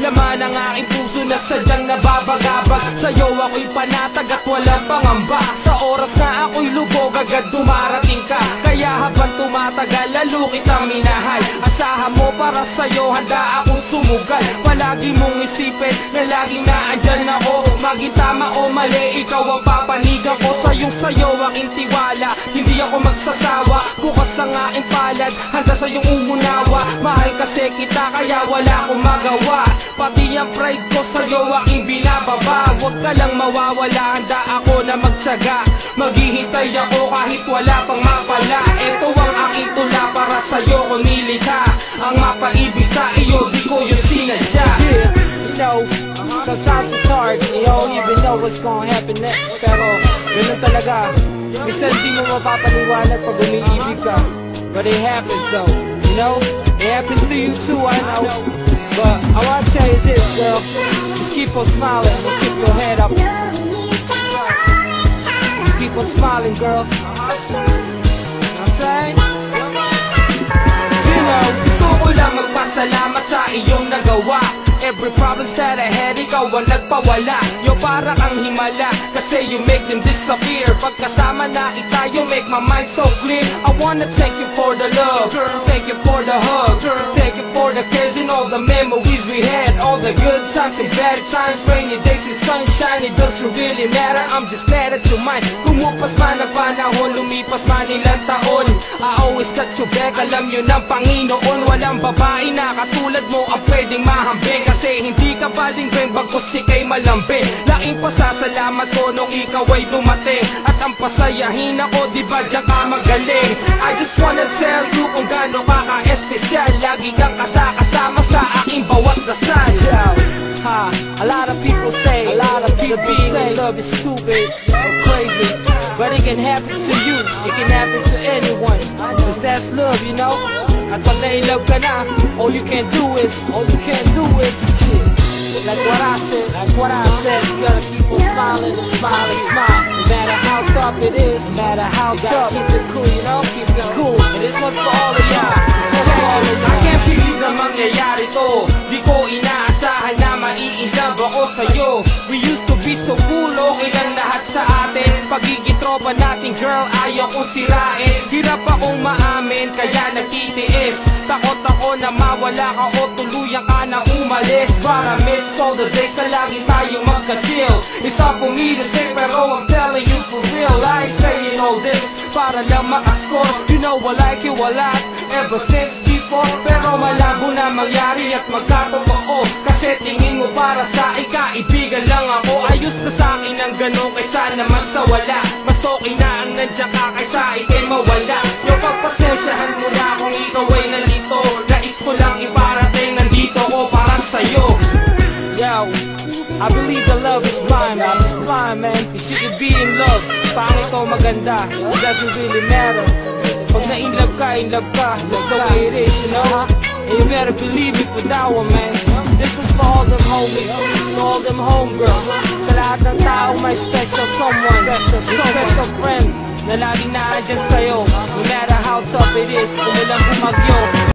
Laman ang aking puso na sadyang nababagabag. Sa'yo ako'y panatag at walang pangamba. Sa oras na ako'y lubog agad dumarating ka. Kaya habang tumatagal lalo kitang minahal. Asahan mo para sa'yo handa akong sumugal. Palagi mong isipin na laging naandyan ako. Maging tama o mali, ikaw ang papanigan ko. Sa'yo aking tiwala, hindi ako magsasawa. Bukas ang aking palad, handa sa'yong umunawa. Mahal kasi kita kaya wala akong magawa. Pati ang pride ko sa'yo aking binababa. Huwag ka lang mawawala, handa ako na magtiyaga. Maghihintay ako kahit wala pang mapala. Ito ang aking tula para sa'yo ko nilikha. Ang mapaibig sa iyo, di ko yung sinadya. Yeah, you know, sometimes it's hard. You don't even know what's gonna happen next. Pero ganun talaga. Minsan di mo mapapaniwanag pag umiibig ka. But it happens though, you know. It happens to you too, I know. But I wanna tell you this, girl. Just keep on smiling and keep your head up. Just keep on smiling, girl. You know what I'm saying? You know, gusto ko lang magpasalamat sa iyong nagawa. Every problems that I had, ikaw ang nagpawala. Yo, para kang himala, kasi you make them disappear. Pagkasama na kita, you make my mind so clear. I wanna thank you for the love, thank you for the hug, thank you for the cares and all the memories we had. All the good times and bad times, rainy days and sunshine, it doesn't really matter. I'm just glad that you're mine. Kumupas man ang panahon, lumipas man ilang taon, I always got your back, alam yun ng Panginoon. Walang babae na katulad mo ang pwedeng mahambing. Kasi hindi ka baling beng bagos ika'y malambing. Laking pasasalamat ko nung ikaw ay dumating. At ang pasayahin ako, di ba diyan ka magaling. I just wanna tell you kung gaano ka ka-espesyal. Lagi kang kasama sa aking bawat dasal. A lot of people say being in love is stupid or crazy. But it can happen to you, it can happen to anyone. Cause that's love, you know. At pag na-in-love ka na, all you can do is shit. Like what I said, you gotta keep on smiling and smiling, smile. No matter how tough it is, no matter how tough, keep it cool, you know, keep it cool. And this one's for all of y'all. I can't believe na mangyayari to. Di ko inaasahan na mai-inlove ako sa'yo. We used to be so cool, okay lang lahat sa atin. Pagiging tropa natin, girl, ayaw kong sirain. Hirap akong maamin, kaya nagtitiis. Takot ako na mawala ka o tuluyan ka na umalis. But I miss all the days na lagi tayong magka-chill. Isa for me to say, pero I'm telling you for real. I ain't saying all this para lang makascore. You know I like you a lot, ever since before. Pero malabo na mangyari at magkatotoo. Kasi tingin mo para sa ikaibigan lang ako. Ayos ka sa akin ng ganun kaysa naman sa wala. Mas okay na ang nandiyan ka kaysa ikay mawala. Yung pagpasensyahan mo na kung ikaw ay nalito. Nais ko lang iparating, nandito ko para sa'yo. Yo, I believe the love is blind, man. It's blind, man. Cause you can be in love, pangit o maganda, it doesn't really matter. Pag na-in-love ka, in-love ka. That's the way it is, you know. And you better believe it for that one, man. This is for all them homies, for all them homegirls. Sa lahat ng tao may special someone, special friend na laging naandyan sa'yo. No matter how tough it is, kung walang bumagyo,